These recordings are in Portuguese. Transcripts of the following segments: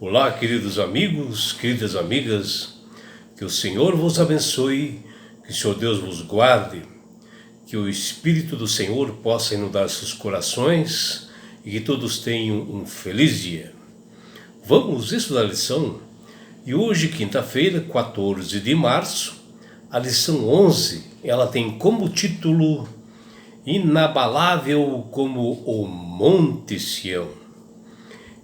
Olá, queridos amigos, queridas amigas, que o Senhor vos abençoe, que o Senhor Deus vos guarde, que o Espírito do Senhor possa inundar seus corações e que todos tenham um feliz dia. Vamos estudar a lição e hoje, quinta-feira, 14 de março, a lição 11, ela tem como título Inabalável como o Monte Sião.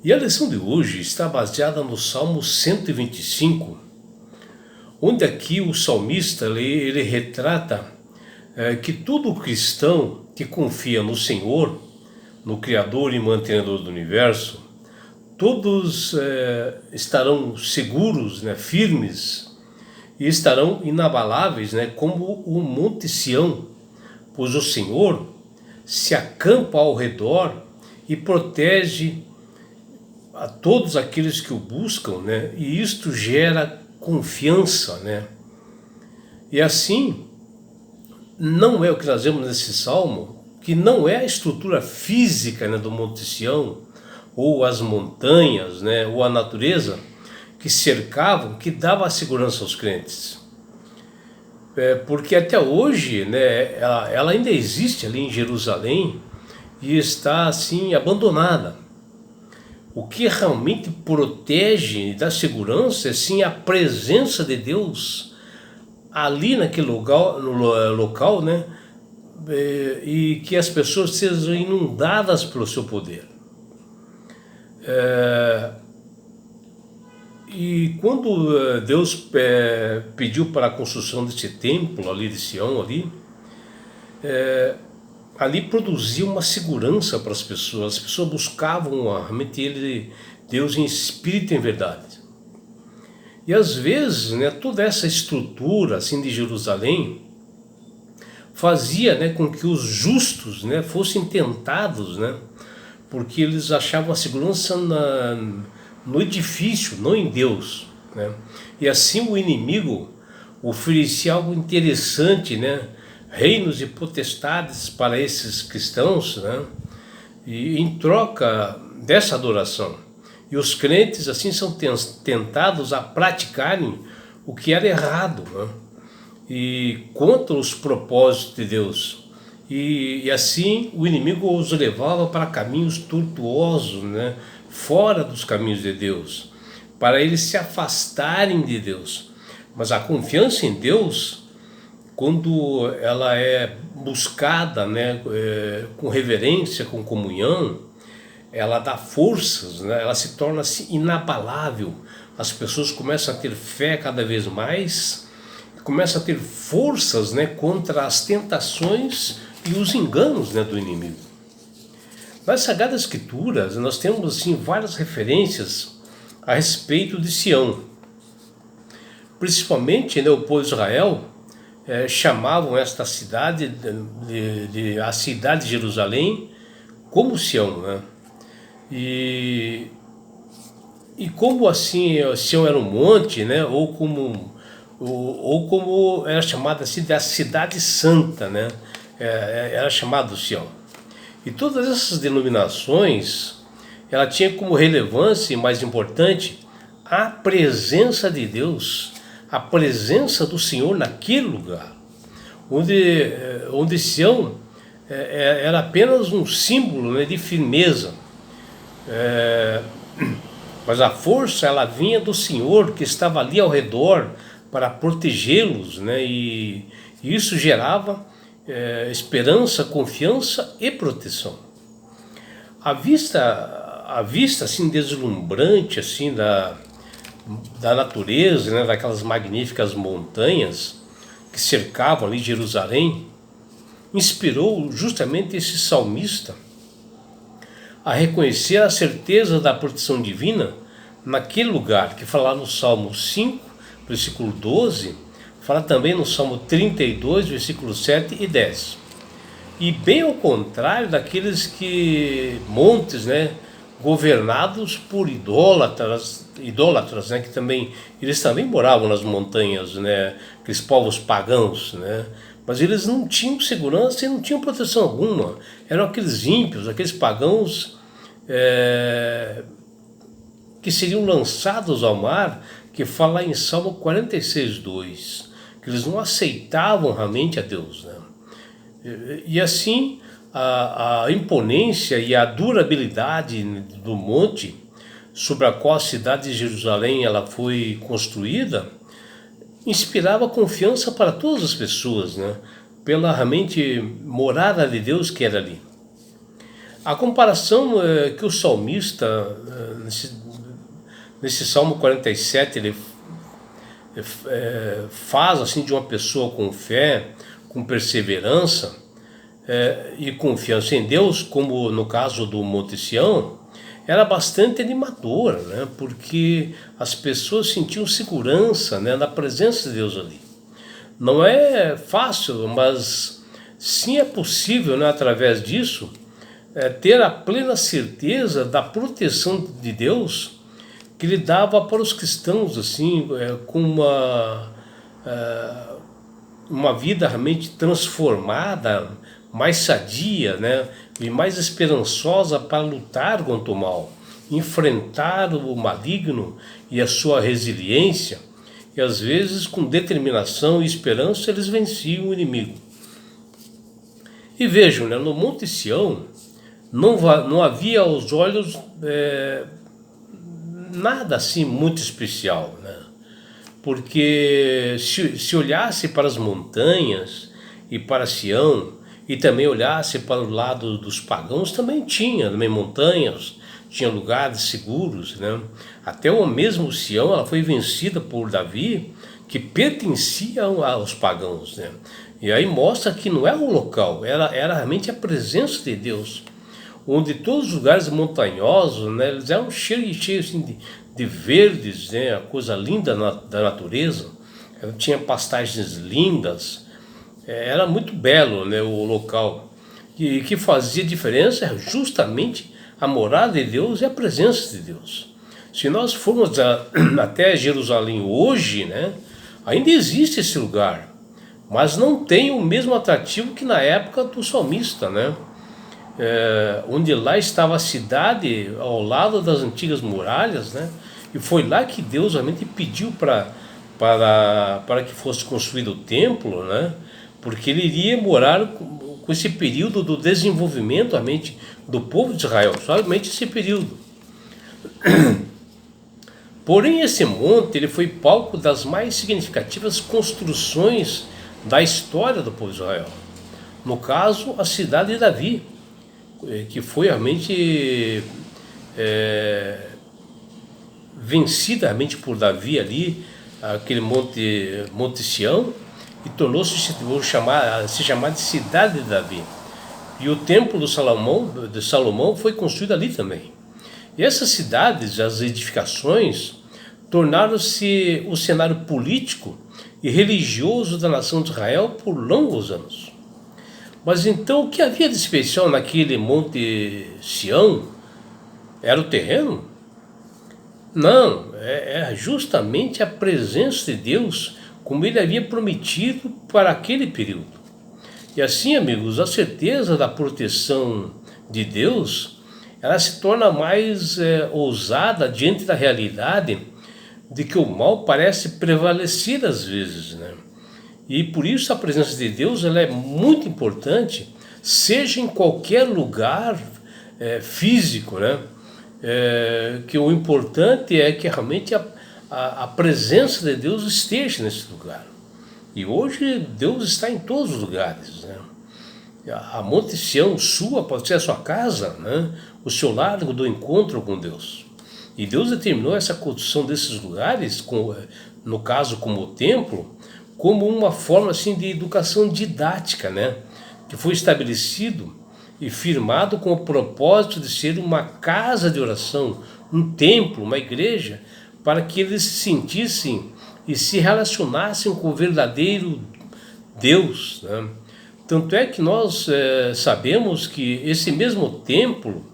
E a lição de hoje está baseada no Salmo 125, onde aqui o salmista ele retrata que todo cristão que confia no Senhor, no Criador e mantenedor do universo, todos estarão seguros, firmes, e estarão inabaláveis, como o Monte Sião, pois o Senhor se acampa ao redor e protege a todos aqueles que o buscam, e isto gera confiança, E assim, não é o que nós vemos nesse salmo, que não é a estrutura física, do Monte Sião, ou as montanhas, ou a natureza que cercavam, que dava a segurança aos crentes. Porque até hoje, ela ainda existe ali em Jerusalém e está assim abandonada. O que realmente protege da segurança é sim a presença de Deus ali naquele local, e que as pessoas sejam inundadas pelo seu poder. E quando Deus pediu para a construção desse templo ali de Sião, ali produzia uma segurança para as pessoas buscavam realmente Deus em espírito e em verdade. E às vezes, toda essa estrutura assim de Jerusalém fazia, com que os justos, fossem tentados, porque eles achavam a segurança no edifício, não em Deus, E assim o inimigo oferecia algo interessante, reinos e potestades para esses cristãos, e em troca dessa adoração. E os crentes assim são tentados a praticarem o que era errado, e contra os propósitos de Deus. E assim o inimigo os levava para caminhos tortuosos, fora dos caminhos de Deus, para eles se afastarem de Deus. Mas a confiança em Deus, quando ela é buscada, com reverência, com comunhão, ela dá forças, ela se torna inabalável. As pessoas começam a ter fé cada vez mais, começam a ter forças, contra as tentações e os enganos, do inimigo. Nas Sagradas Escrituras nós temos assim várias referências a respeito de Sião. Principalmente, o povo de Israel chamavam esta cidade a cidade de Jerusalém como Sião, E como assim Sião era um monte, ou como era chamada assim da cidade santa, era chamado Sião. E todas essas denominações, ela tinha como relevância e mais importante a presença de Deus, a presença do Senhor naquele lugar, onde Sião era apenas um símbolo, de firmeza, mas a força ela vinha do Senhor que estava ali ao redor para protegê-los, e isso gerava esperança, confiança e proteção. A vista assim deslumbrante assim da natureza, daquelas magníficas montanhas que cercavam ali Jerusalém, inspirou justamente esse salmista a reconhecer a certeza da proteção divina naquele lugar, que fala no Salmo 5, versículo 12, fala também no Salmo 32, versículos 7 e 10. E bem ao contrário daqueles montes, governados por idólatras, que também eles também moravam nas montanhas, aqueles povos pagãos, mas eles não tinham segurança e não tinham proteção alguma. Eram aqueles ímpios, aqueles pagãos que seriam lançados ao mar, que fala em Salmo 46:2, que eles não aceitavam realmente a Deus, né? E assim, a imponência e a durabilidade do monte sobre a qual a cidade de Jerusalém ela foi construída, inspirava confiança para todas as pessoas, né? Pela realmente morada de Deus que era ali. A comparação que o salmista, nesse Salmo 47, ele faz assim de uma pessoa com fé, com perseverança e confiança em Deus, como no caso do Monte Sião, era bastante animadora, né? Porque as pessoas sentiam segurança, né, na presença de Deus ali. Não é fácil, mas sim é possível, né, através disso, ter a plena certeza da proteção de Deus que ele dava para os cristãos, assim, com uma vida realmente transformada, mais sadia, né, e mais esperançosa para lutar contra o mal, enfrentar o maligno e a sua resiliência, e às vezes com determinação e esperança eles venciam o inimigo. E vejam, né, no Monte Sião não havia aos olhos nada assim muito especial, né? Porque se olhasse para as montanhas e para Sião, e também olhasse para o lado dos pagãos, também tinha também montanhas, tinha lugares seguros, né? Até o mesmo Sião ela foi vencida por Davi, que pertencia aos pagãos, né? E aí mostra que não é o local, era realmente a presença de Deus, onde todos os lugares montanhosos, né, eles eram cheios assim, de verdes, né, a coisa linda da natureza, tinha pastagens lindas, era muito belo, né, o local. E que fazia diferença é justamente a morada de Deus e a presença de Deus. Se nós formos até Jerusalém hoje, né, ainda existe esse lugar, mas não tem o mesmo atrativo que na época do salmista, né? Onde lá estava a cidade ao lado das antigas muralhas, né? E foi lá que Deus realmente pediu para que fosse construído o templo, né? Porque ele iria morar com esse período do desenvolvimento realmente do povo de Israel, somente esse período. Porém, esse monte ele foi palco das mais significativas construções da história do povo de Israel. No caso, a cidade de Davi, que foi realmente vencida realmente por Davi ali, aquele Monte Sião, e tornou-se se chamar de cidade de Davi. E o templo de Salomão foi construído ali também. E essas cidades, as edificações, tornaram-se o cenário político e religioso da nação de Israel por longos anos. Mas então o que havia de especial naquele Monte Sião? Era o terreno? Não, é justamente a presença de Deus, como ele havia prometido para aquele período. E assim, amigos, a certeza da proteção de Deus, ela se torna mais ousada diante da realidade de que o mal parece prevalecer às vezes, né? E por isso a presença de Deus ela é muito importante, seja em qualquer lugar físico, né? Que o importante é que realmente a presença de Deus esteja nesse lugar. E hoje Deus está em todos os lugares, né? A Monte Sião sua pode ser a sua casa, né? O seu largo do encontro com Deus. E Deus determinou essa construção desses lugares, no caso como o templo, como uma forma assim de educação didática, né? Que foi estabelecido e firmado com o propósito de ser uma casa de oração, um templo, uma igreja, para que eles se sentissem e se relacionassem com o verdadeiro Deus, né? Tanto é que nós sabemos que esse mesmo templo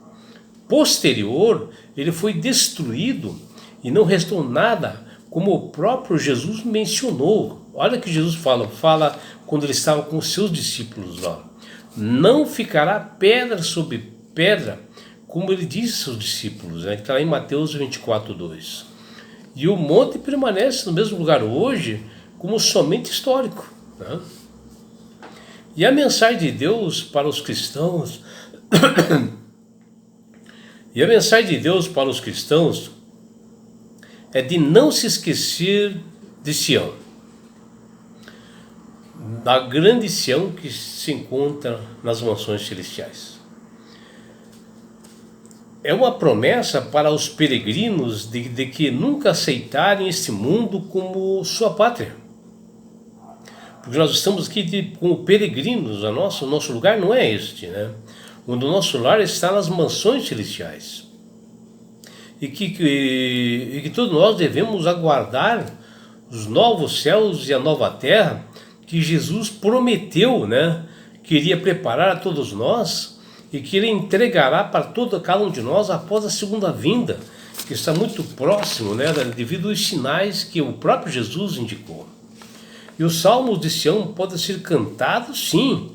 posterior, ele foi destruído e não restou nada, como o próprio Jesus mencionou. Olha que Jesus fala quando ele estava com os seus discípulos lá. Não ficará pedra sobre pedra como ele disse aos discípulos, né, que está em Mateus 24:2. E o monte permanece no mesmo lugar hoje, como somente histórico, né? E a mensagem de Deus para os cristãos, é de não se esquecer de Sião, da grande Sião que se encontra nas mansões celestiais. É uma promessa para os peregrinos de que nunca aceitarem este mundo como sua pátria. Porque nós estamos aqui como peregrinos, o nosso lugar não é este, né? O nosso lar está nas mansões celestiais. E que todos nós devemos aguardar os novos céus e a nova terra que Jesus prometeu, né? Que iria preparar a todos nós e que ele entregará para cada um de nós após a segunda vinda, que está muito próximo, né? Devido aos sinais que o próprio Jesus indicou. E os salmos de Sião podem ser cantados, sim,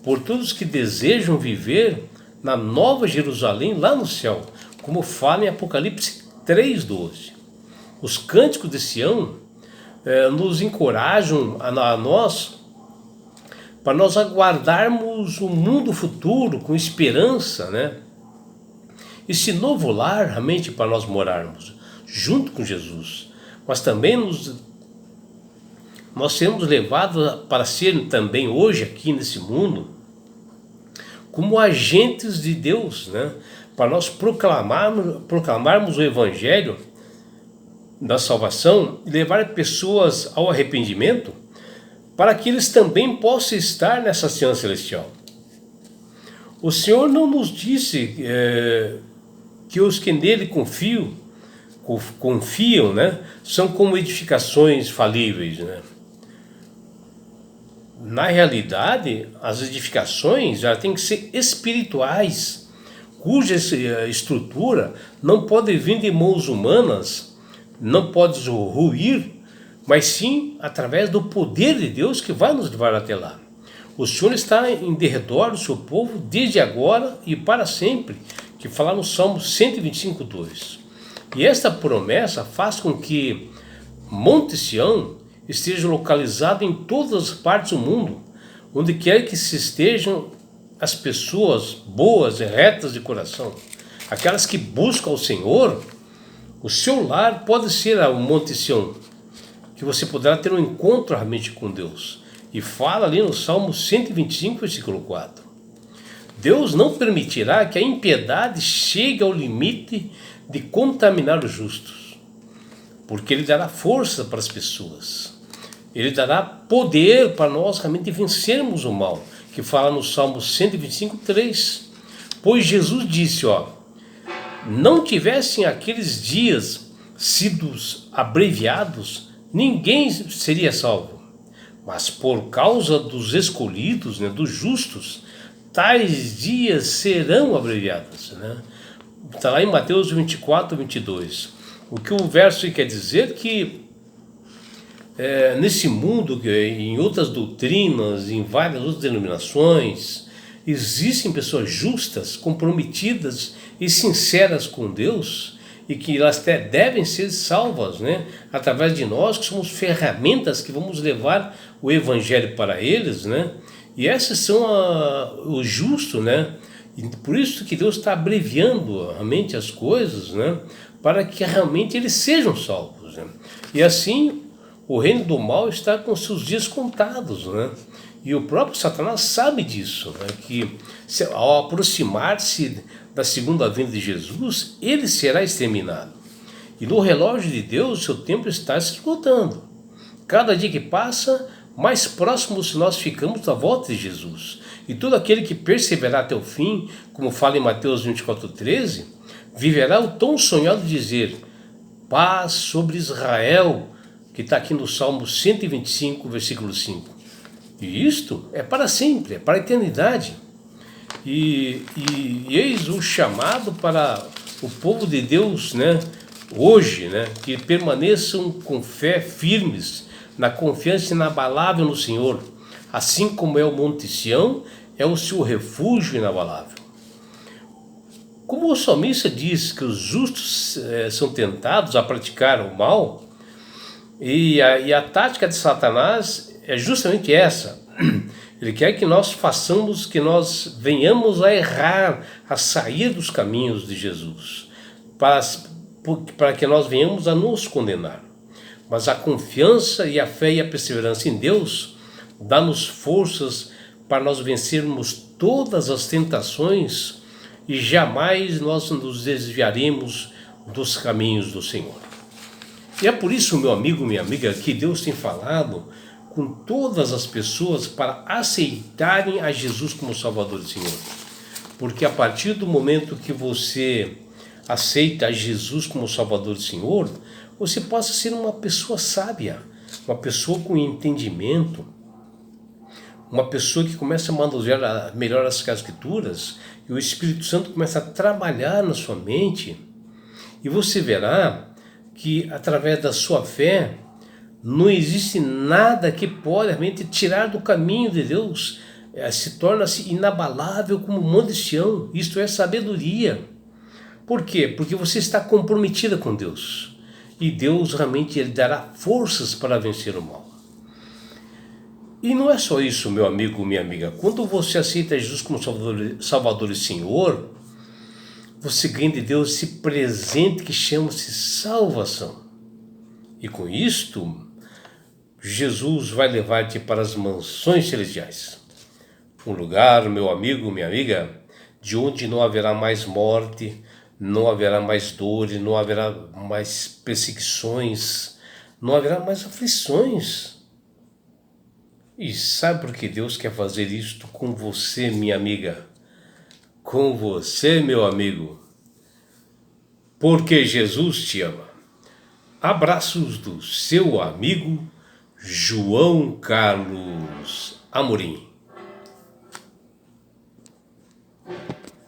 por todos que desejam viver na Nova Jerusalém, lá no céu, como fala em Apocalipse 3:12. Os cânticos de Sião nos encorajam a nós, para nós aguardarmos o mundo futuro com esperança, né? Esse novo lar, realmente, para nós morarmos junto com Jesus, mas também nós seremos levados para ser também hoje aqui nesse mundo como agentes de Deus, né? Para nós proclamarmos o Evangelho da salvação e levar pessoas ao arrependimento, para que eles também possam estar nessa Sião celestial. O Senhor não nos disse que os que nele confiam, né, são como edificações falíveis, né? Na realidade, as edificações já têm que ser espirituais, cuja estrutura não pode vir de mãos humanas, não pode ruir, mas sim através do poder de Deus que vai nos levar até lá. O Senhor está em derredor do seu povo desde agora e para sempre, que fala no Salmo 125:2. E esta promessa faz com que Monte Sião esteja localizado em todas as partes do mundo, onde quer que se estejam as pessoas boas e retas de coração, aquelas que buscam ao Senhor. O seu lar pode ser o Monte Sião, que você poderá ter um encontro realmente com Deus. E fala ali no Salmo 125, versículo 4. Deus não permitirá que a impiedade chegue ao limite de contaminar os justos, porque Ele dará força para as pessoas. Ele dará poder para nós realmente vencermos o mal, que fala no Salmo 125:3. Pois Jesus disse, não tivessem aqueles dias sido abreviados, ninguém seria salvo. Mas por causa dos escolhidos, né, dos justos, tais dias serão abreviados, né? Está lá em Mateus 24:22. O que o verso quer dizer que nesse mundo, em outras doutrinas, em várias outras denominações, existem pessoas justas, comprometidas e sinceras com Deus, e que elas até devem ser salvas, né? Através de nós, que somos ferramentas que vamos levar o Evangelho para eles, né? E esses são os justos, né? E por isso que Deus está abreviando realmente as coisas, né? Para que realmente eles sejam salvos, né? E assim o reino do mal está com seus dias contados, né? E o próprio Satanás sabe disso, né? Que ao aproximar-se da segunda vinda de Jesus, ele será exterminado. E no relógio de Deus, seu tempo está se esgotando. Cada dia que passa, mais próximos nós ficamos da volta de Jesus. E todo aquele que perseverar até o fim, como fala em Mateus 24:13, viverá o tão sonhado dizer: paz sobre Israel, que está aqui no Salmo 125, versículo 5. E isto é para sempre, é para a eternidade. E eis o chamado para o povo de Deus, né, hoje, né, que permaneçam com fé firmes, na confiança inabalável no Senhor, assim como é o Monte Sião, é o seu refúgio inabalável. Como o salmista diz que os justos são tentados a praticar o mal, e a tática de Satanás é justamente essa. Ele quer que nós façamos, que nós venhamos a errar, a sair dos caminhos de Jesus, para que nós venhamos a nos condenar. Mas a confiança e a fé e a perseverança em Deus dá-nos forças para nós vencermos todas as tentações e jamais nós nos desviaremos dos caminhos do Senhor. E é por isso, meu amigo, minha amiga, que Deus tem falado com todas as pessoas para aceitarem a Jesus como Salvador e Senhor. Porque a partir do momento que você aceita a Jesus como Salvador e Senhor, você passa a ser uma pessoa sábia, uma pessoa com entendimento, uma pessoa que começa a manusear melhor as Escrituras, e o Espírito Santo começa a trabalhar na sua mente, e você verá que através da sua fé não existe nada que pode realmente tirar do caminho de Deus, se torna-se inabalável como o monte de Sião. Isto é sabedoria. Por quê? Porque você está comprometida com Deus, e Deus realmente Ele dará forças para vencer o mal. E não é só isso, meu amigo, minha amiga. Quando você aceita Jesus como Salvador e Senhor, você ganha de Deus esse presente que chama-se salvação. E com isto, Jesus vai levar-te para as mansões celestiais. Um lugar, meu amigo, minha amiga, de onde não haverá mais morte, não haverá mais dores, não haverá mais perseguições, não haverá mais aflições. E sabe por que Deus quer fazer isto com você, minha amiga? Com você, meu amigo? Porque Jesus te ama. Abraços do seu amigo João Carlos Amorim.